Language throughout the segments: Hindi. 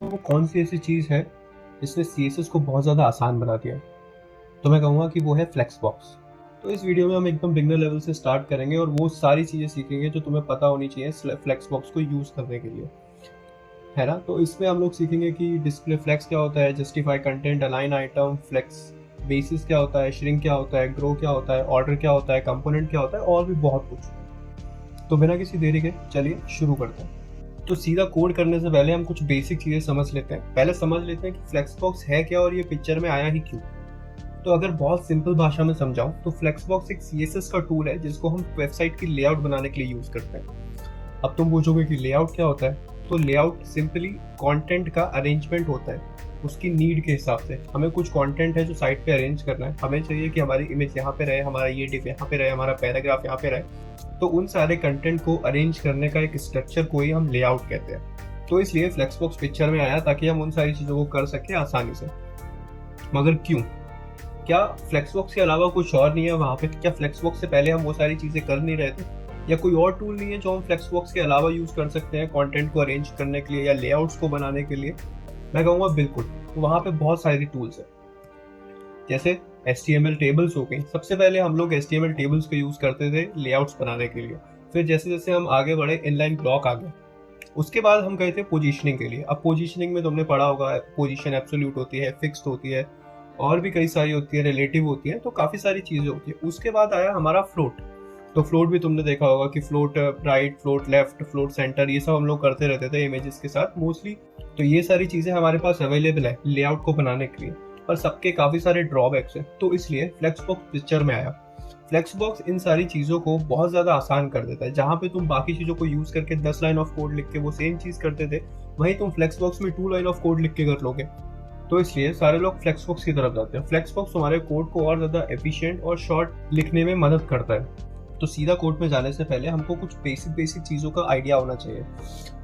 वो कौन सी ऐसी चीज़ है जिसने CSS को बहुत ज़्यादा आसान बना दिया, तो मैं कहूँगा कि वो है फ्लेक्सबॉक्स। तो इस वीडियो में हम एकदम बिगनर लेवल से स्टार्ट करेंगे और वो सारी चीज़ें सीखेंगे जो तुम्हें पता होनी चाहिए फ्लेक्सबॉक्स को यूज़ करने के लिए, है ना। तो इसमें हम लोग सीखेंगे कि डिस्प्ले फ्लेक्स क्या होता है, justify content, align item, flex basis क्या होता है, श्रिंक क्या होता है, ग्रो क्या होता है, ऑर्डर क्या होता है, कंपोनेंट क्या होता है और भी बहुत कुछ। तो बिना किसी देरी के चलिए शुरू करते हैं। तो सीधा कोड करने से पहले हम कुछ बेसिक चीज़ें समझ लेते हैं। पहले समझ लेते हैं कि फ्लेक्सबॉक्स है क्या और ये पिक्चर में आया ही क्यों। तो अगर बहुत सिंपल भाषा में समझाऊं तो फ्लेक्सबॉक्स एक CSS का टूल है जिसको हम वेबसाइट की लेआउट बनाने के लिए यूज़ करते हैं। अब तुम पूछोगे कि लेआउट क्या होता है, तो लेआउट सिंपली कंटेंट का अरेंजमेंट होता है। उसकी नीड के हिसाब से हमें कुछ कंटेंट है जो साइट पे अरेंज करना है, हमें चाहिए कि हमारी इमेज यहाँ पे रहे, हमारा ये डिव यहाँ पे रहे, हमारा पैराग्राफ यहाँ पे रहे, तो उन सारे कंटेंट को अरेंज करने का एक स्ट्रक्चर को ही हम लेआउट कहते हैं। तो इसलिए फ्लेक्सबॉक्स पिक्चर में आया ताकि हम उन सारी चीज़ों को कर सकें आसानी से। मगर क्यों? क्या फ्लेक्सबॉक्स के अलावा कुछ और नहीं है वहाँ पे? क्या फ्लेक्सबॉक्स से पहले हम वो सारी चीज़ें कर नहीं रहे थे, या कोई और टूल नहीं है जो हम फ्लेक्सबॉक्स के अलावा यूज़ कर सकते हैं कंटेंट को अरेंज करने के लिए या लेआउट्स को बनाने के लिए? मैं कहूँगा बिल्कुल। वहाँ पे बहुत सारी टूल्स हैं, जैसे HTML टेबल्स हो गई। सबसे पहले हम लोग HTML टेबल्स का यूज़ करते थे लेआउट्स बनाने के लिए। फिर जैसे जैसे हम आगे बढ़े इनलाइन ब्लॉक आ गए। उसके बाद हम गए थे पोजीशनिंग के लिए। अब पोजीशनिंग में तुमने पढ़ा होगा, पोजीशन एब्सोल्यूट होती है, फिक्स्ड होती है और भी कई सारी होती है, रिलेटिव होती है, तो काफ़ी सारी चीज़ें होती है। उसके बाद आया हमारा फ्लोट। तो फ्लोट भी तुमने देखा होगा कि float right, float left, float centre, ये सब हम लोग करते रहते थे इमेजेस के साथ मोस्टली। तो ये सारी चीज़ें हमारे पास अवेलेबल है लेआउट को बनाने के लिए, पर सबके काफ़ी सारे ड्रॉबैक्स हैं। तो इसलिए फ्लेक्सबॉक्स पिक्चर में आया। फ्लेक्सबॉक्स इन सारी चीज़ों को बहुत ज़्यादा आसान कर देता है। जहाँ पे तुम बाकी चीज़ों को यूज़ करके 10 लाइन ऑफ कोड लिख के वो सेम चीज़ करते थे, वहीं तुम फ्लेक्सबॉक्स में 2 लाइन ऑफ कोड लिख के कर लोगे। तो इसलिए सारे लोग फ्लेक्सबॉक्स की तरफ जाते हैं। फ्लेक्सबॉक्स तुम्हारे कोड को और ज़्यादा एफिशिएंट और शॉर्ट लिखने में मदद करता है। तो सीधा कोड में जाने से पहले हमको कुछ बेसिक चीज़ों का आइडिया होना चाहिए।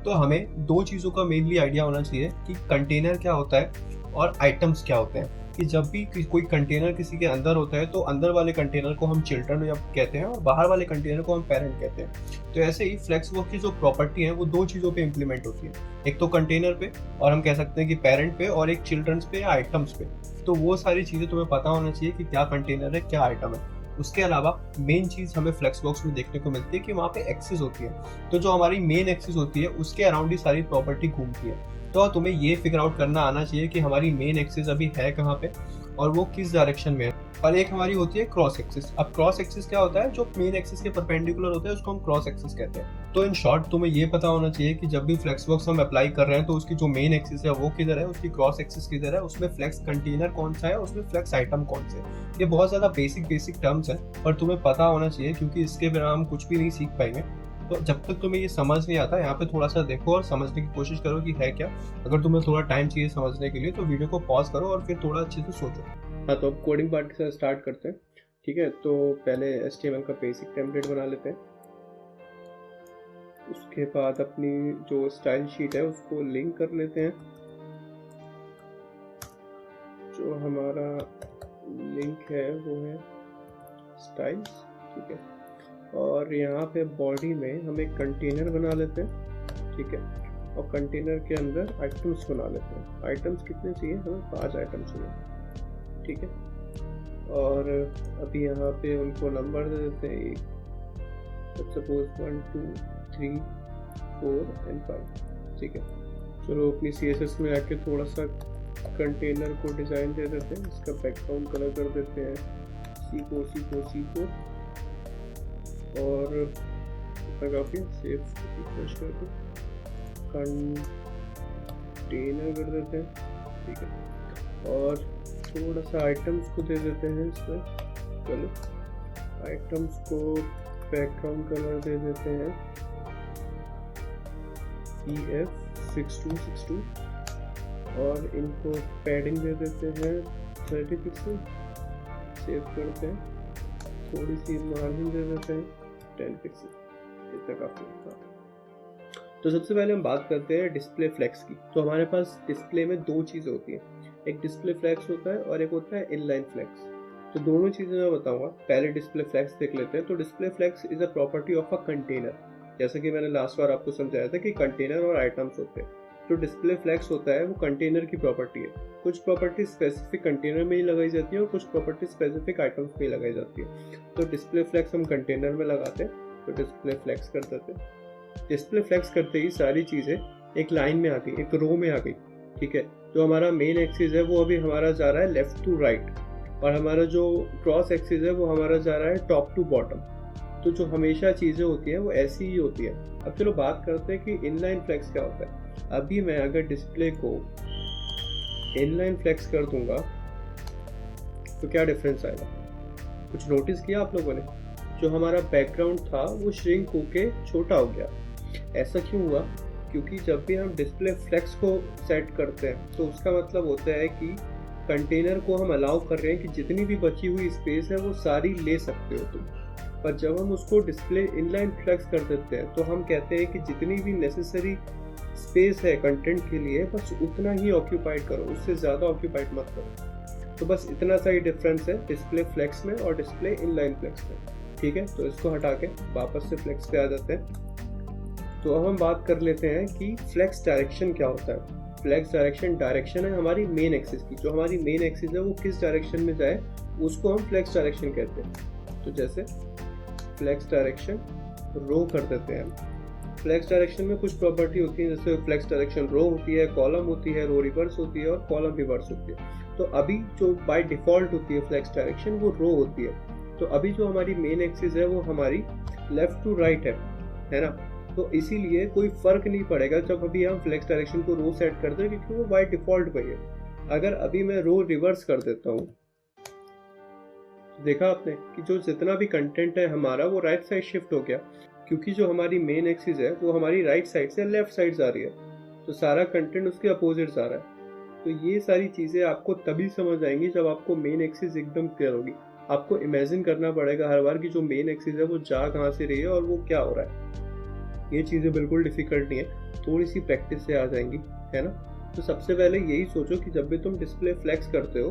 तो हमें दो चीज़ों का मेनली आइडिया होना चाहिए कि कंटेनर क्या होता है और आइटम्स क्या होते हैं। कि जब भी कोई कंटेनर किसी के अंदर होता है तो अंदर वाले कंटेनर को हम चिल्ड्रन या कहते हैं और बाहर वाले कंटेनर को हम पेरेंट कहते हैं। तो ऐसे ही फ्लेक्सबॉक्स की जो प्रॉपर्टी है वो दो चीज़ों पे इंप्लीमेंट होती है, एक तो कंटेनर पे और हम कह सकते हैं कि पेरेंट पे, और एक चिल्ड्रंस पे या आइटम्स पे। तो वो सारी चीज़ें तुम्हें पता होना चाहिए कि क्या कंटेनर है, क्या आइटम है। उसके अलावा मेन चीज़ हमें फ्लेक्सबॉक्स में देखने को मिलती है कि वहाँ पे एक्सिस होती है। तो जो हमारी मेन एक्सिस होती है उसके अराउंड ही सारी प्रॉपर्टी घूमती है। तो तुम्हें ये फिगर आउट करना आना चाहिए कि हमारी मेन एक्सिस अभी है कहाँ पे और वो किस डायरेक्शन में है। और एक हमारी होती है क्रॉस एक्सिस। अब क्रॉस एक्सिस क्या होता है? जो मेन एक्सिस के परपेंडिकुलर होता है उसको हम क्रॉस एक्सिस कहते हैं। तो इन शॉर्ट तुम्हें ये पता होना चाहिए कि जब भी फ्लेक्सबॉक्स हम अप्लाई कर रहे हैं तो उसकी जो मेन एक्सिस है वो किधर है, उसकी क्रॉस एक्सिस किधर है, उसमें फ्लेक्स कंटेनर कौन सा है, उसमें फ्लेक्स आइटम कौन से। ये बहुत ज़्यादा बेसिक टर्म्स है पर तुम्हें पता होना चाहिए, क्योंकि इसके बिना हम कुछ भी नहीं सीख पाएंगे। तो जब तक तुम्हें ये समझ नहीं आता, यहाँ पे थोड़ा सा देखो और समझने की कोशिश करो कि है क्या। अगर तुम्हें थोड़ा टाइम चाहिए समझने के लिए तो वीडियो को पॉज करो और फिर थोड़ा अच्छे से सोचो। हाँ, तो अब कोडिंग पार्ट से स्टार्ट करते हैं। ठीक है, तो पहले HTML का बेसिक टेम्पलेट बना लेते हैं। उसके बाद अपनी जो स्टाइल शीट है उसको लिंक कर लेते हैं। जो हमारा लिंक है वो है स्टाइल्स। ठीक है, और यहाँ पे बॉडी में हम एक कंटेनर बना लेते हैं। ठीक है, और कंटेनर के अंदर आइटम्स बना लेते हैं। आइटम्स कितने चाहिए? हमें 5 आइटम चाहिए। ठीक है, और अभी यहाँ पे उनको नंबर दे देते हैं, सपोज 1 2 3 4 and 5। ठीक है, चलो अपनी CSS में आके थोड़ा सा कंटेनर को डिज़ाइन दे देते हैं। इसका बैकग्राउंड कलर कर देते हैं C4 और काफ़ी सेव रिफ्रेश कर दो, कंटेनर कर देते हैं। ठीक है, और थोड़ा सा आइटम्स को दे देते हैं इसमें। चलो आइटम्स को बैकग्राउंड कलर दे देते हैं EF6262 और इनको पैडिंग दे देते हैं 30 पिक्सल। सेव करते हैं, थोड़ी सी मार्जिन दे देते हैं 10 पिक्सल। इतना काफ़ी है। तो सबसे पहले हम बात करते हैं डिस्प्ले फ्लेक्स की। तो हमारे पास डिस्प्ले में दो चीज़ें होती हैं, एक डिस्प्ले फ्लेक्स होता है और एक होता है इनलाइन फ्लेक्स। तो दोनों चीज़ें मैं बताऊंगा। पहले डिस्प्ले फ्लेक्स देख लेते हैं। तो display flex is a property of a container. जैसे कि मैंने लास्ट बार आपको समझाया था कि कंटेनर और आइटम्स होते हैं। जो डिस्प्ले फ्लेक्स होता है वो कंटेनर की प्रॉपर्टी है। कुछ प्रॉपर्टी स्पेसिफिक कंटेनर में ही लगाई जाती है और कुछ प्रॉपर्टी स्पेसिफिक आइटम्स में ही लगाई जाती है। तो डिस्प्ले फ्लेक्स हम कंटेनर में लगाते हैं तो डिस्प्ले फ्लेक्स कर देते हैं। डिस्प्ले फ्लेक्स करते ही सारी चीज़ें एक लाइन में आ गई, एक रो में आ गई, ठीक है। जो हमारा मेन एक्सिस है वो अभी हमारा जा रहा है लेफ्ट टू राइट, और हमारा जो क्रॉस एक्सिस है वो हमारा जा रहा है टॉप टू बॉटम। तो जो हमेशा चीज़ें होती हैं वो ऐसी ही होती है। अब चलो बात करते हैं कि इनलाइन फ्लेक्स क्या होता है। अभी मैं अगर डिस्प्ले को इनलाइन फ्लेक्स कर दूंगा तो क्या डिफरेंस आएगा? कुछ नोटिस किया आप लोगों ने? जो हमारा बैकग्राउंड था वो श्रिंक होके छोटा हो गया। ऐसा क्यों हुआ? क्योंकि जब भी हम डिस्प्ले फ्लेक्स को सेट करते हैं तो उसका मतलब होता है कि कंटेनर को हम अलाउ कर रहे हैं कि जितनी भी बची हुई स्पेस है वो सारी ले सकते हो तुम। पर जब हम उसको डिस्प्ले इनलाइन फ्लेक्स कर देते हैं तो हम कहते हैं कि जितनी भी नेसेसरी स्पेस है कंटेंट के लिए बस उतना ही ऑक्यूपाइड करो, उससे ज़्यादा ऑक्यूपाइड मत करो। तो बस इतना सा ही डिफरेंस है डिस्प्ले फ्लेक्स में और डिस्प्ले इनलाइन फ्लेक्स में, ठीक है। तो इसको हटा के वापस से फ्लेक्स पे आ जाते हैं। तो अब हम बात कर लेते हैं कि फ्लेक्स डायरेक्शन क्या होता है। फ्लेक्स डायरेक्शन है हमारी मेन एक्सिस की। जो हमारी मेन एक्सिस है वो किस डायरेक्शन में जाए उसको हम फ्लेक्स डायरेक्शन कहते हैं। तो जैसे फ्लेक्स डायरेक्शन रो कर देते हैं। फ्लेक्स डायरेक्शन में कुछ प्रॉपर्टी होती है, जैसे फ्लेक्स डायरेक्शन रो होती है, कॉलम होती है, रो रिवर्स होती है और कॉलम रिवर्स होती है। तो अभी जो बाय डिफॉल्ट होती है फ्लेक्स डायरेक्शन वो रो होती है। तो अभी जो हमारी मेन एक्सिस है वो हमारी लेफ्ट टू राइट है ना। तो इसीलिए कोई फर्क नहीं पड़ेगा जब अभी हम फ्लेक्स डायरेक्शन को रो सेट करते हैं, क्योंकि वो बाय डिफॉल्ट पे है। अगर अभी मैं रो रिवर्स कर देता हूँ, देखा आपने कि जो जितना भी कंटेंट है हमारा वो राइट साइड शिफ्ट हो गया, क्योंकि जो हमारी मेन एक्सिस है वो हमारी राइट साइड से लेफ्ट साइड जा रही है। तो सारा कंटेंट उसके अपोजिट जा रहा है। तो ये सारी चीज़ें आपको तभी समझ आएंगी जब आपको मेन एक्सिस एकदम क्लियर होगी। आपको इमेजिन करना पड़ेगा हर बार कि जो मेन एक्सिस है वो जा कहाँ से रही है और वो क्या हो रहा है। ये चीज़ें बिल्कुल डिफिकल्ट नहीं है, थोड़ी सी प्रैक्टिस से आ जाएंगी, है ना। तो सबसे पहले यही सोचो कि जब भी तुम डिस्प्ले फ्लेक्स करते हो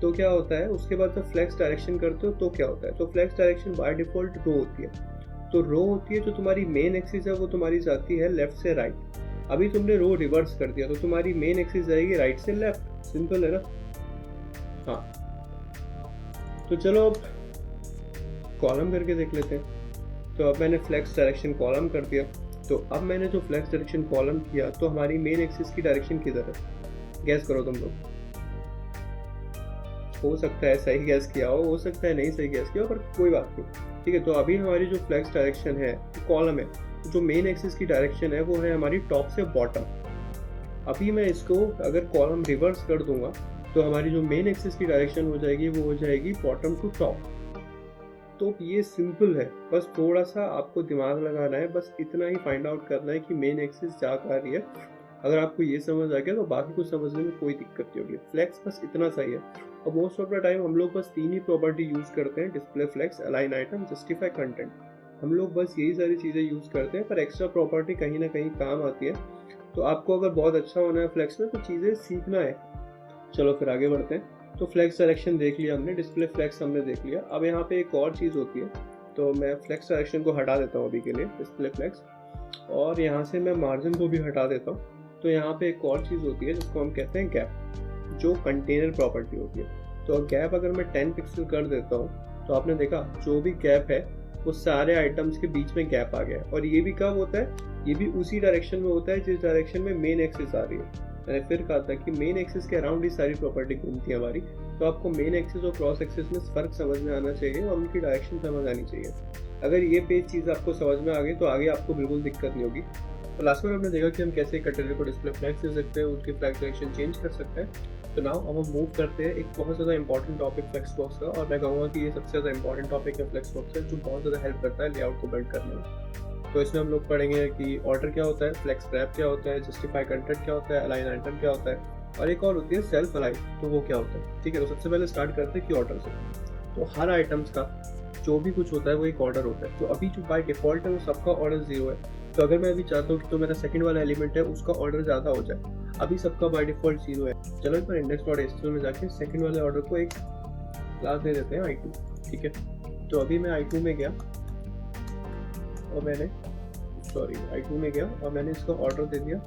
तो क्या होता है, उसके बाद जब फ्लेक्स डायरेक्शन करते हो तो क्या होता है। तो फ्लेक्स डायरेक्शन बाय डिफॉल्ट रो होती है। तो रो होती है जो तुम्हारी मेन एक्सिस है वो तुम्हारी जाती है लेफ्ट से राइट। अभी तुमने रो रिवर्स कर दिया तो तुम्हारी मेन एक्सिस जाएगी राइट से लेफ्ट। सिंपल है ना। हाँ, तो चलो अब कॉलम करके देख लेते हैं। तो अब मैंने फ्लेक्स डायरेक्शन कॉलम कर दिया। तो अब मैंने जो फ्लेक्स डायरेक्शन कॉलम किया तो हमारी मेन एक्सिस की डायरेक्शन किधर है? गैस करो तुम लोग। हो सकता है सही गैस किया हो सकता है नहीं सही गैस किया हो, पर कोई बात नहीं, ठीक है। तो अभी हमारी जो फ्लेक्स डायरेक्शन है कॉलम है, जो मेन एक्सिस की डायरेक्शन है वो है हमारी टॉप से बॉटम। अभी मैं इसको अगर कॉलम रिवर्स कर दूंगा तो हमारी जो मेन एक्सिस की डायरेक्शन हो जाएगी वो हो जाएगी बॉटम टू टॉप। तो ये सिंपल है, बस थोड़ा सा आपको दिमाग लगाना है, बस इतना ही फाइंड आउट करना है कि मेन एक्सिस जा कहाँ रही है। अगर आपको ये समझ आ गया तो बाकी कुछ समझने में कोई दिक्कत नहीं होगी। फ्लेक्स बस इतना सही है। और मोस्ट ऑफ द टाइम हम लोग बस 3 ही प्रॉपर्टी यूज करते हैं, display flex, align item, justify content. हम लोग बस यही सारी चीज़ें यूज करते हैं, पर एक्स्ट्रा प्रॉपर्टी कहीं ना कहीं काम आती है। तो आपको अगर बहुत अच्छा होना है फ्लेक्स में तो चीज़ें सीखना है। चलो फिर आगे बढ़ते हैं। तो फ्लेक्स डायरेक्शन देख लिया हमने, डिस्प्ले फ्लेक्स हमने देख लिया। अब यहाँ पे एक और चीज़ होती है, तो मैं फ्लेक्स डायरेक्शन को हटा देता हूँ अभी के लिए, डिस्प्ले फ्लेक्स, और यहाँ से मैं मार्जिन को भी हटा देता हूँ। तो यहाँ पे एक और चीज़ होती है जिसको हम कहते हैं गैप, जो कंटेनर प्रॉपर्टी होती है। तो गैप अगर मैं 10 पिक्सल कर देता हूँ तो आपने देखा जो भी गैप है वो सारे आइटम्स के बीच में गैप आ गया। और ये भी कब होता है? ये भी उसी डायरेक्शन में होता है जिस डायरेक्शन में मेन एक्सिस आ रही है। मैंने फिर कहा था कि मेन एक्सिस के अराउंड ही सारी प्रॉपर्टी घूमती है हमारी। तो आपको मेन एक्सिस और क्रॉस एक्सिस में फर्क समझ में आना चाहिए और उनकी डायरेक्शन समझ आनी चाहिए। अगर ये पेज चीज़ आपको समझ में आ गई तो आगे आपको बिल्कुल दिक्कत नहीं होगी। तो लास्ट में हमने देखा कि हम कैसे कंटेनर को डिस्प्ले फ्लेक्स दे सकते हैं, उनकी फ्लेक्स डायरेक्शन चेंज कर सकते हैं। तो नाउ अब हम मूव करते हैं एक बहुत ज़्यादा इंपॉर्टेंट टॉपिक फ्लेक्स बॉक्स का, और मैं कहूँगा कि ये सबसे ज़्यादा इंपॉर्टेंट टॉपिक है फ्लेक्स बॉक्स है, जो बहुत ज़्यादा हेल्प करता है लेआउट को बिल्ड करने में। तो इसमें हम लोग पढ़ेंगे कि ऑर्डर क्या होता है, फ्लेक्स रैप क्या होता है, जस्टिफाई कंटेंट क्या होता है, अलाइन आइटम क्या होता है, और एक और होती है सेल्फ अलाइन, तो वो क्या होता है। ठीक है, तो सबसे पहले स्टार्ट करते हैं कि ऑर्डर से। तो हर आइटम्स का जो भी कुछ होता है वो एक ऑर्डर होता है। तो अभी जो बाय डिफॉल्ट है वो सबका ऑर्डर 0 है। तो अगर मैं अभी चाहता हूँ कि तो मेरा सेकंड वाला एलिमेंट है उसका ऑर्डर ज़्यादा हो जाए, अभी सबका बाय डिफॉल्ट 0 है। चलो एक बार index.html में जाके सेकंड वाले ऑर्डर को एक क्लास दे देते हैं i2। ठीक है, तो अभी मैं i2 में गया और मैंने i2 में गया और मैंने इसका ऑर्डर दे दिया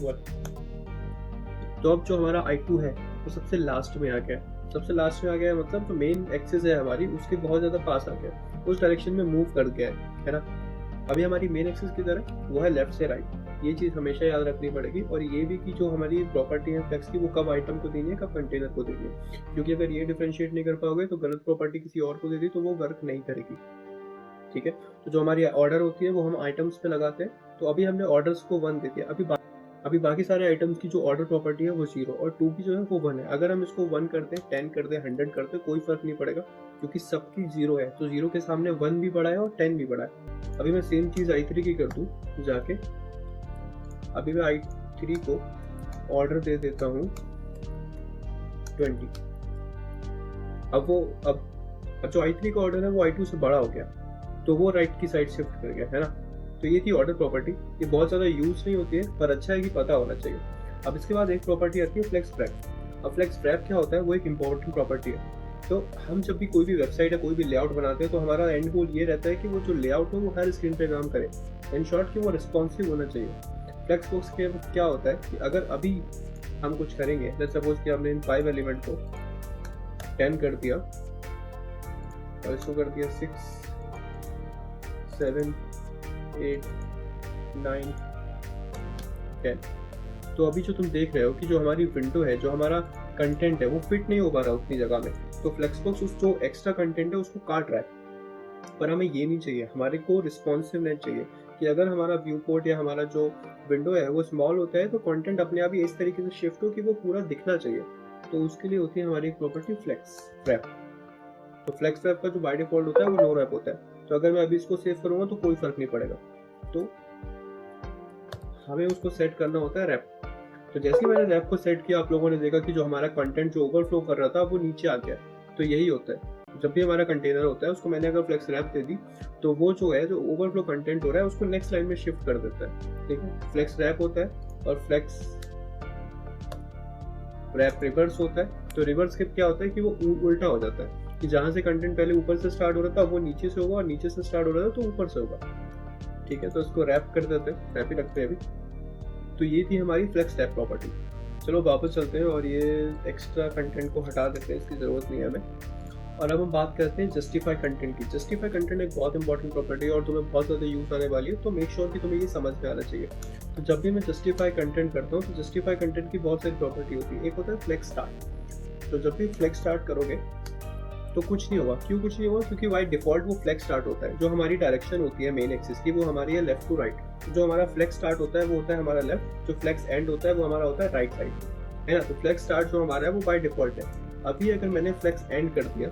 1। तो अब जो हमारा I2 है वो सबसे लास्ट में आ गया है। सबसे लास्ट में आ गया है मतलब जो मेन एक्सिस है हमारी उसके बहुत ज़्यादा पास आ गया, उस डायरेक्शन में मूव कर गया है ना। अभी हमारी मेन एक्सिस किधर है, वो है लेफ्ट से राइट। ये चीज़ हमेशा याद रखनी पड़ेगी। और ये भी कि जो हमारी प्रॉपर्टी है फ्लेक्स की वो कब आइटम को देनी है, कब कंटेनर को देनी है, क्योंकि अगर ये डिफरेंशिएट नहीं कर पाओगे तो गलत प्रॉपर्टी किसी और को दे दी तो वो वर्क नहीं करेगी। ठीक है, तो जो हमारी ऑर्डर होती है वो हम आइटम्स पे लगाते हैं। तो अभी हमने ऑर्डर्स को 1 दे दिया। अभी बाकी सारे आइटम्स की जो ऑर्डर प्रॉपर्टी है वो 0 और 2 की जो है वो 1 है। अगर हम इसको 1 कर दें, 10 कर दें, 100 कर दें, कोई फर्क नहीं पड़ेगा क्योंकि सबकी 0 है। तो 0 के सामने 1 भी बड़ा है और 10 भी बड़ा है। अभी मैं सेम चीज़ I3 की कर दूं जाके। अभी मैं I3 को ऑर्डर दे देता हूँ 20। अब जो I3 का ऑर्डर है वो I2 से बड़ा हो गया, तो वो राइट की साइड शिफ्ट कर गया, है ना। तो ये थी ऑर्डर प्रॉपर्टी। ये बहुत ज़्यादा यूज नहीं होती है पर अच्छा है कि पता होना चाहिए। अब इसके बाद एक प्रॉपर्टी आती है फ्लेक्स रैप। अब फ्लेक्स रैप क्या होता है, वो एक इंपॉर्टेंट प्रॉपर्टी है। तो हम जब भी कोई भी वेबसाइट या कोई भी लेआउट बनाते हैं तो हमारा एंड गोल ये रहता है कि वो जो लेआउट हो वो हर स्क्रीन पे काम करे। इन शॉर्ट कि वो रिस्पॉन्सिव होना चाहिए। फ्लेक्स बॉक्स के क्या होता है कि अगर अभी हम कुछ करेंगे, लेट्स सपोज कि हमने इन 5 एलिमेंट को 10 कर दिया और इसको कर दिया 6, 7, 8, 9, 10। तो अभी जो तुम देख रहे हो कि जो हमारी विंडो है, जो हमारा कंटेंट है वो फिट नहीं हो पा रहा उतनी जगह में, तो फ्लेक्सबॉक्स उस जो एक्स्ट्रा कंटेंट है उसको काट रहा है। पर हमें ये नहीं चाहिए, हमारे को रिस्पॉन्सिवनेस चाहिए कि अगर हमारा व्यू पोर्ट या हमारा जो विंडो है वो स्मॉल होता है तो कंटेंट अपने आप ही इस तरीके से शिफ्ट हो कि वो पूरा दिखना चाहिए। तो उसके लिए होती है हमारी एक प्रॉपर्टी फ्लेक्स रैप। तो फ्लेक्स रैप का जो बाय डिफॉल्ट होता है वो नो रैप होता है। तो अगर मैं अभी इसको सेव करूंगा तो कोई फर्क नहीं पड़ेगा, तो हमें उसको सेट करना होता है रैप। तो जैसे ही मैंने रैप को सेट किया, आप लोगों ने देखा कि जो हमारा कंटेंट जो ओवरफ्लो कर रहा था वो नीचे आ गया। तो यही होता है, जब भी हमारा कंटेनर होता है उसको मैंने अगर फ्लेक्स रैप दे दी तो वो जो है जो ओवरफ्लो कंटेंट हो रहा है उसको नेक्स्ट लाइन में शिफ्ट कर देता है। ठीक है, फ्लेक्स रैप होता है और फ्लेक्स रैप रिवर्स होता है। तो रिवर्स के क्या होता है कि वो उल्टा हो जाता है कि जहां से कंटेंट पहले ऊपर से स्टार्ट हो रहा था वो नीचे से होगा और नीचे से स्टार्ट हो रहा था तो ऊपर से होगा। ठीक है, तो इसको रैप कर देते हैं, रैप ही रखते हैं अभी। तो ये थी हमारी फ्लेक्स रैप प्रॉपर्टी। चलो वापस चलते हैं और ये एक्स्ट्रा कंटेंट को हटा देते हैं, इसकी ज़रूरत नहीं है हमें। और अब हम बात करते हैं जस्टिफाई कंटेंट की। जस्टिफाई कंटेंट एक बहुत इंपॉर्टेंट प्रॉपर्टी है और तुम्हें बहुत ज़्यादा यूज आने वाली है, तो मेक श्योर कि तुम्हें ये समझ में आना चाहिए। तो जब भी मैं जस्टिफाई कंटेंट करता हूँ तो जस्टिफाई कंटेंट की बहुत सारी प्रॉपर्टी होती है। एक होता है फ्लेक्स स्टार्ट। तो जब भी फ्लेक्स स्टार्ट करोगे तो कुछ नहीं होगा। क्यों कुछ नहीं होगा? क्योंकि बाय डिफॉल्ट वो फ्लेक्स स्टार्ट होता है। जो हमारी डायरेक्शन होती है मेन एक्सिस की वो हमारी है लेफ्ट टू राइट। जो हमारा फ्लेक्स स्टार्ट होता है वो होता है हमारा लेफ्ट, जो फ्लेक्स एंड होता है वो हमारा होता है राइट साइड, है ना। तो फ्लेक्स स्टार्ट जो हमारा है वो बाय डिफॉल्ट है। अभी अगर मैंने फ्लेक्स एंड कर दिया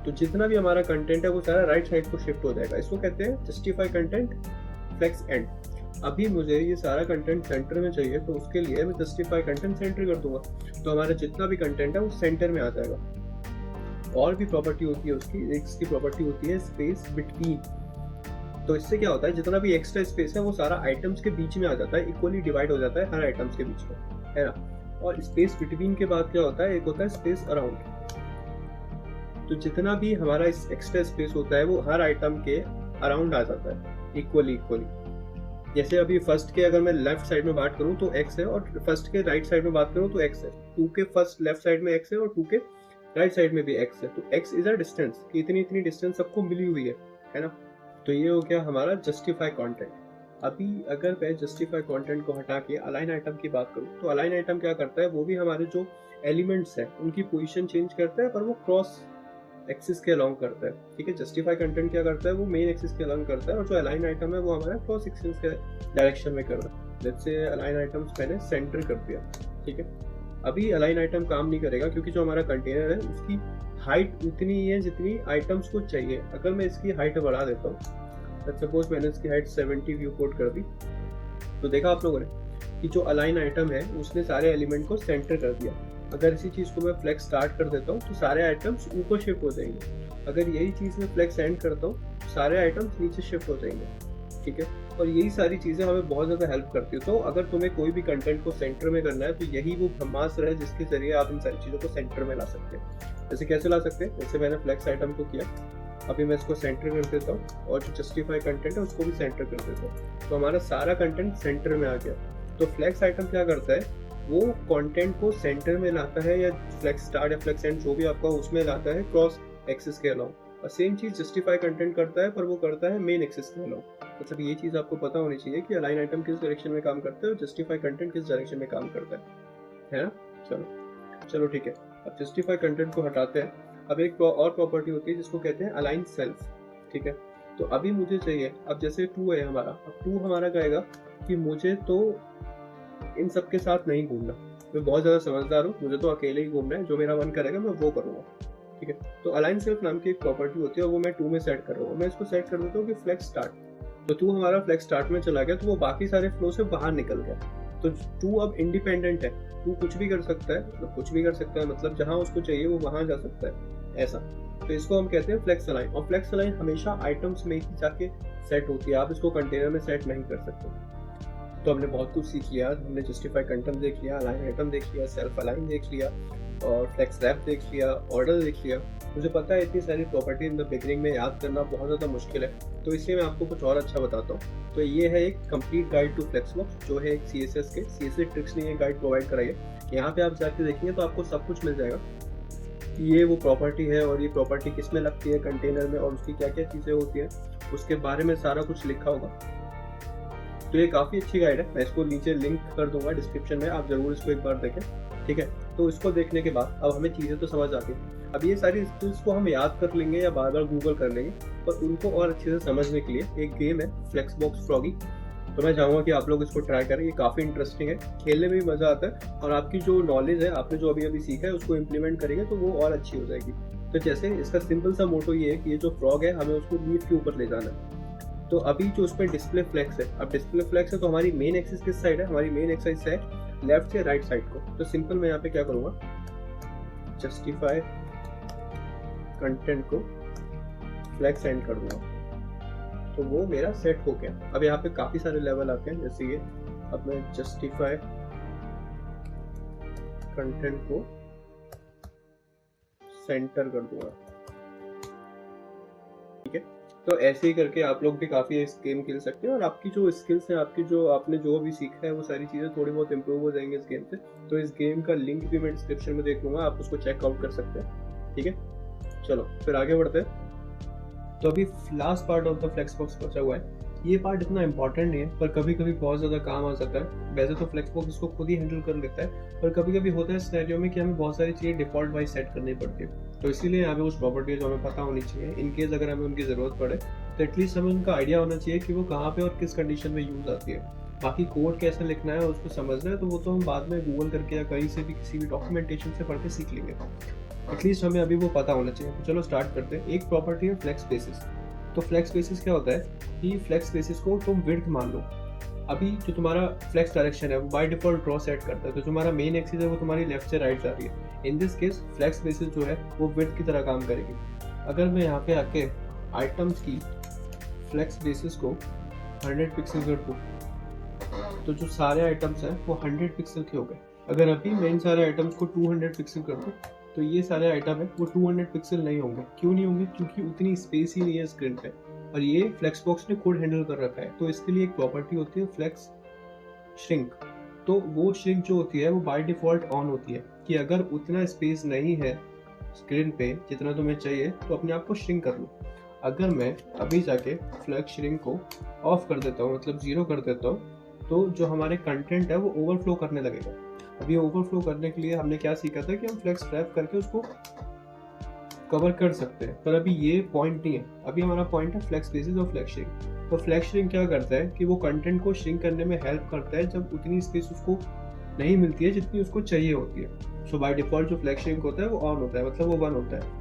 तो जितना भी हमारा कंटेंट है वो सारा राइट साइड को शिफ्ट हो जाएगा। इसको कहते हैं जस्टिफाई कंटेंट फ्लेक्स एंड। अभी मुझे ये सारा कंटेंट सेंटर में चाहिए तो उसके लिए मैं जस्टिफाई कंटेंट सेंटर कर दूंगा, तो हमारा जितना भी कंटेंट है वो सेंटर में आ जाएगा। और भी प्रॉपर्टी होती है उसकी, एक इसकी प्रॉपर्टी होती है स्पेस बिटवीन। तो इससे क्या होता है, जितना भी एक्स्ट्रा स्पेस है वो सारा आइटम्स के बीच में आ जाता है, इक्वली डिवाइड हो जाता है हर आइटम्स के बीच में, है ना। और स्पेस बिटवीन के बाद क्या होता है, एक होता है स्पेस अराउंड। तो जितना भी हमारा इस एक्स्ट्रा स्पेस होता है वो हर आइटम के अराउंड आ जाता है इक्वली। जैसे अभी फर्स्ट के अगर मैं लेफ्ट साइड में बात करूं तो x है और फर्स्ट के राइट साइड में बात करूं तो x है। 2 के फर्स्ट लेफ्ट साइड में x है और 2 के राइट साइड में भी x है। तो x इज अ डिस्टेंस कि इतनी डिस्टेंस सबको मिली हुई है ना। तो ये हो गया हमारा जस्टिफाई कंटेंट। अभी अगर मैं जस्टिफाई कंटेंट को हटा के अलाइन आइटम की बात करूं तो अलाइन आइटम क्या करता है, वो भी हमारे जो एलिमेंट्स हैं उनकी पोजीशन चेंज करता है पर वो क्रॉस एक्सिस के अलोंग करता है। ठीक है, जस्टिफाई कंटेंट क्या करता है, वो मेन एक्सिस के अलोंग करता है और जो अलाइन आइटम है वो हमारा क्रॉस एक्सिस के डायरेक्शन में कर रहा है। लेट्स से अलाइन आइटम्स मैंने सेंटर कर दिया। ठीक है, अभी अलाइन आइटम काम नहीं करेगा क्योंकि जो हमारा कंटेनर है उसकी हाइट उतनी ही है जितनी आइटम्स को चाहिए। अगर मैं इसकी हाइट बढ़ा देता हूँ, लेट्स सपोज मैंने इसकी हाइट 70 व्यू पोर्ट कर दी, तो देखा आप लोगों ने कि जो अलाइन आइटम है उसने सारे एलिमेंट को सेंटर कर दिया। अगर इसी चीज़ को मैं फ्लेक्स स्टार्ट कर देता हूँ तो सारे आइटम्स ऊपर शिफ्ट हो जाएंगे। अगर यही चीज़ मैं फ्लेक्स एंड करता हूँ सारे आइटम्स नीचे शिफ्ट हो जाएंगे। ठीक है, और यही सारी चीज़ें हमें बहुत ज़्यादा हेल्प करती है। तो अगर तुम्हें कोई भी कंटेंट को सेंटर में करना है तो यही वो ब्रह्मास्त्र है जिसके जरिए आप इन सारी चीज़ों को सेंटर में ला सकते हैं। जैसे कैसे ला सकते हैं, जैसे मैंने फ्लेक्स आइटम को किया, अभी मैं इसको सेंटर कर देता हूँ और जो जस्टिफाई कंटेंट है उसको भी सेंटर कर देता हूँ, तो हमारा सारा कंटेंट सेंटर में आ गया। तो फ्लेक्स आइटम क्या करता है, वो कंटेंट को सेंटर में लाता है, या फ्लेक्स स्टार्ट या फ्लेक्स एंड जो भी आपका उसमें लाता है क्रॉस एक्सिस के अलाउ। और सेम चीज जस्टिफाई कंटेंट करता है, पर वो करता है मेन एक्सिस के अलाउ। मतलब ये चीज आपको पता होनी चाहिए कि अलाइन आइटम किस डायरेक्शन में काम करता है और जस्टिफाई कंटेंट किस डायरेक्शन में काम करता है ना। चलो ठीक है, अब जस्टिफाई कंटेंट को हटाते हैं। अब एक और प्रॉपर्टी होती है जिसको कहते हैं अलाइन सेल्फ। ठीक है, तो अभी मुझे चाहिए, अब जैसे 2 है हमारा, अब 2 हमारा कहेगा कि मुझे तो इन सब के साथ नहीं घूमना, मैं बहुत ज़्यादा समझदार हूँ, मुझे तो अकेले ही घूमना है, जो मेरा मन करेगा मैं वो करूँगा। ठीक है, तो अलाइन सेल्फ नाम की एक प्रॉपर्टी होती है और वो मैं 2 में सेट कर रहा हूँ। मैं इसको सेट कर देता हूँ कि फ्लेक्स स्टार्ट। तो 2 हमारा फ्लेक्स स्टार्ट में चला गया, तो वो बाकी सारे फ्लो से बाहर निकल गया। तो 2 अब इंडिपेंडेंट है, 2 कुछ भी कर सकता है, मतलब कुछ भी कर सकता है, मतलब जहाँ उसको चाहिए वो वहाँ जा सकता है, ऐसा। तो इसको हम कहते हैं फ्लेक्स अलाइन। और फ्लेक्स अलाइन हमेशा आइटम्स में ही जाके सेट होती है, आप इसको कंटेनर में सेट नहीं कर सकते। तो हमने बहुत कुछ सीख लिया, हमने जस्टिफाई कंटेंट देख लिया, अलाइन आइटम देख लिया, सेल्फ अलाइन देख लिया, और फ्लेक्स रैप देख लिया, ऑर्डर देख लिया। मुझे पता है इतनी सारी प्रॉपर्टी इन द बिगिनिंग में याद करना बहुत ज़्यादा मुश्किल है, तो इसलिए मैं आपको कुछ और अच्छा बताता हूँ। तो ये है एक कंप्लीट गाइड टू फ्लेक्सबॉक्स, जो है एक CSS के CSS ट्रिक्स ने ये गाइड प्रोवाइड कराई है। यहाँ पे आप जाके देखेंगे तो आपको सब कुछ मिल जाएगा कि ये वो प्रॉपर्टी है और ये प्रॉपर्टी किस में लगती है कंटेनर में, और उसकी क्या क्या चीज़ें होती हैं, उसके बारे में सारा कुछ लिखा होगा। तो ये काफ़ी अच्छी गाइड है, मैं इसको नीचे लिंक कर दूंगा डिस्क्रिप्शन में, आप जरूर इसको एक बार देखें। ठीक है, तो इसको देखने के बाद अब हमें चीज़ें तो समझ आती हैं। अब ये सारी स्किल्स को हम याद कर लेंगे या बार बार गूगल कर लेंगे, पर उनको और अच्छे से समझने के लिए एक गेम है फ्लेक्सबॉक्स फ्रॉगी। तो मैं चाहूँगा कि आप लोग इसको ट्राई करें, ये काफ़ी इंटरेस्टिंग है, खेलने में भी मज़ा आता है, और आपकी जो नॉलेज है, आपने जो अभी अभी सीखा है, उसको इम्प्लीमेंट करेंगे तो वो और अच्छी हो जाएगी। तो जैसे इसका सिंपल सा मोटो ये है कि ये जो फ्रॉग है हमें उसको लीफ के ऊपर ले जाना है। तो अभी जो उसमें डिस्प्ले फ्लेक्स है, अब डिस्प्ले फ्लेक्स है तो हमारी मेन एक्सिस किस साइड है, हमारी मेन एक्सिस है लेफ्ट से राइट साइड को। तो सिंपल मैं यहाँ पे क्या करूँगा, जस्टिफाई कंटेंट को फ्लेक्स एंड कर दूंगा, तो वो मेरा सेट हो गया। अब यहाँ पे काफी सारे लेवल आते हैं, जैसे ये, अब मैं जस्टिफाई कंटेंट को सेंटर कर दूंगा। ठीक है, तो ऐसे ही करके आप लोग भी काफी इस गेम खेल सकते हैं, और आपकी जो स्किल्स हैं, आपकी जो आपने जो भी सीखा है, वो सारी चीजें थोड़ी बहुत इंप्रूव हो जाएंगी इस गेम से। तो इस गेम का लिंक भी मैं डिस्क्रिप्शन में देख लूंगा, आप उसको चेकआउट कर सकते हैं। ठीक है, चलो फिर आगे बढ़ते हैं। तो अभी last part of the flexbox बचा हुआ है। ये पार्ट इतना इंपॉर्टेंट नहीं है, पर कभी कभी बहुत ज़्यादा काम आ सकता है। वैसे तो फ्लेक्सबॉक्स इसको खुद ही हैंडल कर लेता है, पर कभी कभी होता है सिनेरियो में कि हमें बहुत सारी चीज़ें डिफॉल्ट वाइज सेट करनी पड़ती है। तो इसीलिए यहाँ पे कुछ प्रॉपर्टीज हमें पता होनी चाहिए, इन केस अगर हमें उनकी ज़रूरत पड़े तो एटलीस्ट हमें उनका आइडिया होना चाहिए कि वो कहाँ पे और किस कंडीशन में यूज़ आती है। बाकी कोड कैसे लिखना है और उसको समझना है, तो वो तो हम बाद में गूगल करके या कहीं से भी किसी भी डॉक्यूमेंटेशन से पढ़ के सीख लेंगे। एटलीस्ट हमें अभी वो पता होना चाहिए। तो चलो स्टार्ट करते हैं। एक प्रॉपर्टी है फ्लेक्स बेसिस। तो फ्लेक्स बेसिस क्या होता है कि फ्लेक्स बेसिस को तुम विड्थ मान लो। अभी जो तुम्हारा फ्लेक्स डायरेक्शन है वो बाय डिफॉल्ट ड्रॉ सेट करता है, तो जो तुम्हारा मेन एक्सिस है वो तुम्हारी लेफ्ट से राइट जा रही है। In this case flex basis जो है वो विड्थ की तरह काम करेगी। अगर मैं यहाँ पे आके आइटम्स की फ्लेक्स बेसिस को 100 पिक्सल कर दूँ, तो जो सारे आइटम्स हैं वो 100 पिक्सल के हो गए। अगर अभी मैं इन सारे आइटम्स को 200 पिक्सल कर दूँ, तो ये सारे आइटम है वो 200 पिक्सल नहीं होंगे। क्यों नहीं होंगे? क्योंकि उतनी स्पेस ही नहीं है स्क्रीन पे, और ये फ्लेक्सबॉक्स ने खुद हैंडल कर रखा है। तो इसके लिए एक प्रॉपर्टी होती है फ्लेक्स श्रिंक। तो वो श्रिंक जो होती है वो बाय डिफॉल्ट ऑन होती है कि अगर उतना स्पेस नहीं है स्क्रीन पे जितना तुम्हें चाहिए, तो अपने आप को श्रिंक कर लो। अगर मैं अभी जाके फ्लेक्स श्रिंक को ऑफ कर देता हूँ, मतलब 0 कर देता हूँ, तो जो हमारे कंटेंट है वो ओवरफ्लो करने लगेगा। अभी ओवरफ्लो करने के लिए हमने क्या सीखा था कि हम फ्लेक्स रैप करके उसको कवर कर सकते हैं, पर अभी ये पॉइंट नहीं है। अभी हमारा पॉइंट है फ्लेक्स बेसिस और फ्लेक्स श्रिंक। तो फ्लेक्स श्रिंक क्या करता है कि वो कंटेंट को श्रिंक करने में हेल्प करता है जब उतनी स्पेस उसको नहीं मिलती है जितनी उसको चाहिए होती है। सो बाय डिफॉल्ट जो फ्लेक्स श्रिंक होता है वो ऑन होता है, मतलब वो 1 होता है।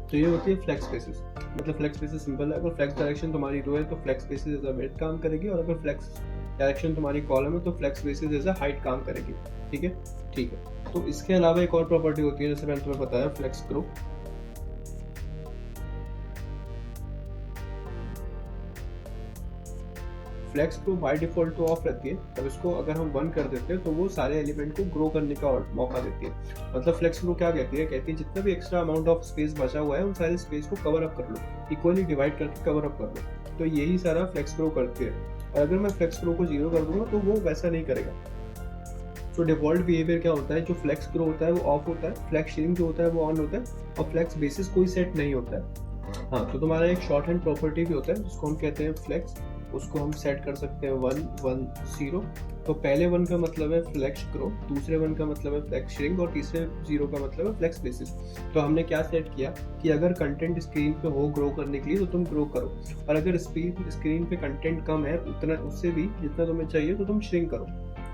तो ये होती है फ्लेक्स बेसिस। मतलब फ्लेक्स बेसिस सिंपल है, अगर फ्लेक्स डायरेक्शन तुम्हारी रो है तो flex basis as a width काम करेगी, और अगर फ्लेक्स डायरेक्शन तुम्हारी कॉलम है तो flex basis as a height काम करेगी। ठीक है, ठीक है। तो इसके अलावा एक और प्रॉपर्टी होती है, जैसे मैंने तुम्हें बताया, flex grow. Flex grow by default तो ऑफ रहती है, तब इसको अगर हम 1 कर देते हैं तो वो सारे एलिमेंट को ग्रो करने का मौका देती है। मतलब फ्लेक्स ग्रो क्या कहती है जितना भी एक्स्ट्रा अमाउंट ऑफ स्पेस बचा हुआ है उन सारे स्पेस को कवर अप कर लो, इक्वली डिवाइड करके कवर अप कर लो। तो यही सारा फ्लेक्स ग्रो करती है। और अगर मैं फ्लेक्स प्रो को 0 कर दूंगा तो वो वैसा नहीं करेगा। तो डिफॉल्ट बिहेवियर क्या होता है, जो फ्लेक्स प्रो होता है वो ऑफ होता है, फ्लेक्स शेयरिंग जो होता है वो ऑन होता है, और फ्लेक्स बेसिस कोई सेट नहीं होता है। हाँ, तो तुम्हारा एक शॉर्ट हैंड प्रॉपर्टी भी होता है जिसको हम कहते हैं फ्लेक्स, उसको हम सेट कर सकते हैं 1 1 0। तो पहले 1 का मतलब है फ्लेक्स ग्रो, दूसरे 1 का मतलब है फ्लेक्स श्रिंक, और तीसरे 0 का मतलब है फ्लेक्स बेसिस। तो हमने क्या सेट किया कि अगर कंटेंट स्क्रीन पे हो ग्रो करने के लिए तो तुम ग्रो करो, और अगर स्क्रीन पे कंटेंट कम है उतना, उससे भी जितना तुम्हें चाहिए तो तुम श्रिंक करो।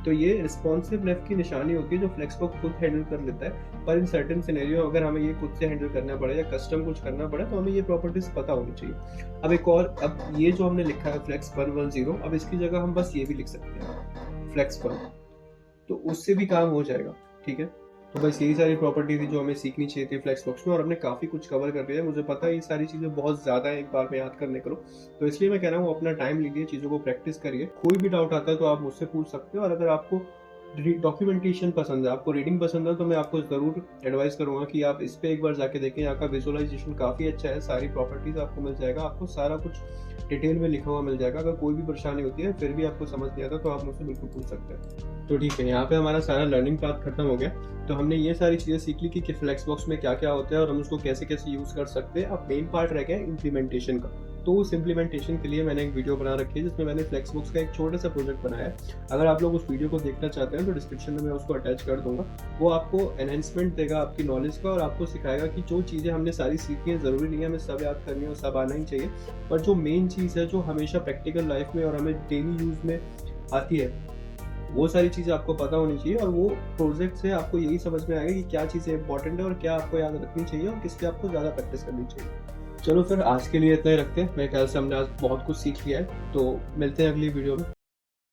तो ये रिस्पॉन्सिवनेस की निशानी होती है जो फ्लेक्सबॉक्स खुद हैंडल कर लेता है। पर इन सर्टेन सिनेरियो अगर हमें ये खुद से हैंडल करना पड़े या कस्टम कुछ करना पड़े तो हमें ये प्रॉपर्टीज पता होनी चाहिए। अब एक और, अब ये जो हमने लिखा है फ्लेक्स 1 1 0, अब इसकी जगह हम बस ये भी लिख सकते हैं फ्लेक्स 1, तो उससे भी काम हो जाएगा। ठीक है, तो बस यही सारी प्रॉपर्टी थी जो हमें सीखनी चाहिए थी फ्लेक्सबॉक्स में, और हमने काफ़ी कुछ कवर कर लिया है। मुझे पता है ये सारी चीज़ें बहुत ज़्यादा है एक बार में याद करने को, तो इसलिए मैं कह रहा हूँ अपना टाइम लीजिए, चीज़ों को प्रैक्टिस करिए। कोई भी डाउट आता है तो आप मुझसे पूछ सकते हो, और अगर आपको डॉक्यूमेंटेशन पसंद है, आपको रीडिंग पसंद है, तो मैं आपको ज़रूर एडवाइस करूंगा कि आप इस पे एक बार जाके देखें। यहाँ का विजुअलाइजेशन काफ़ी अच्छा है, सारी प्रॉपर्टीज आपको मिल जाएगा, आपको सारा कुछ डिटेल में लिखा हुआ मिल जाएगा। अगर कोई भी परेशानी होती है फिर भी आपको समझ नहीं आता तो आप मुझसे बिल्कुल पूछ सकते हैं। तो ठीक है, यहाँ पे हमारा सारा लर्निंग पाथ खत्म हो गया। तो हमने ये सारी चीज़ें सीख ली कि फ्लेक्सबॉक्स में क्या क्या होता है और हम उसको कैसे कैसे यूज़ कर सकते हैं। अब मेन पार्ट रह गया इम्प्लीमेंटेशन का। तो उस इम्प्लीमेंटेशन के लिए मैंने एक वीडियो बना रखी है जिसमें मैंने फ्लेक्सबॉक्स का एक छोटा सा प्रोजेक्ट बनाया है। अगर आप लोग उस वीडियो को देखना चाहते हैं तो डिस्क्रिप्शन में मैं उसको अटैच कर दूंगा। वो आपको एनहेंसमेंट देगा आपकी नॉलेज का, और आपको सिखाएगा कि जो चीज़ें हमने सारी सीखी हैं, ज़रूरी नहीं है हमें सब याद करनी है और सब आना ही चाहिए, पर जो मेन चीज़ है जो हमेशा प्रैक्टिकल लाइफ में और हमें डेली यूज़ में आती है, वो सारी चीज़ें आपको पता होनी चाहिए। और वो प्रोजेक्ट से आपको यही समझ में आएगा कि क्या चीज़ें इंपॉर्टेंट है और क्या आपको याद रखनी चाहिए और किस पे आपको ज़्यादा प्रैक्टिस करनी चाहिए। चलो फिर आज के लिए इतना ही रखते हैं। मेरे ख्याल से हमने आज बहुत कुछ सीख लिया है, तो मिलते हैं अगली वीडियो में।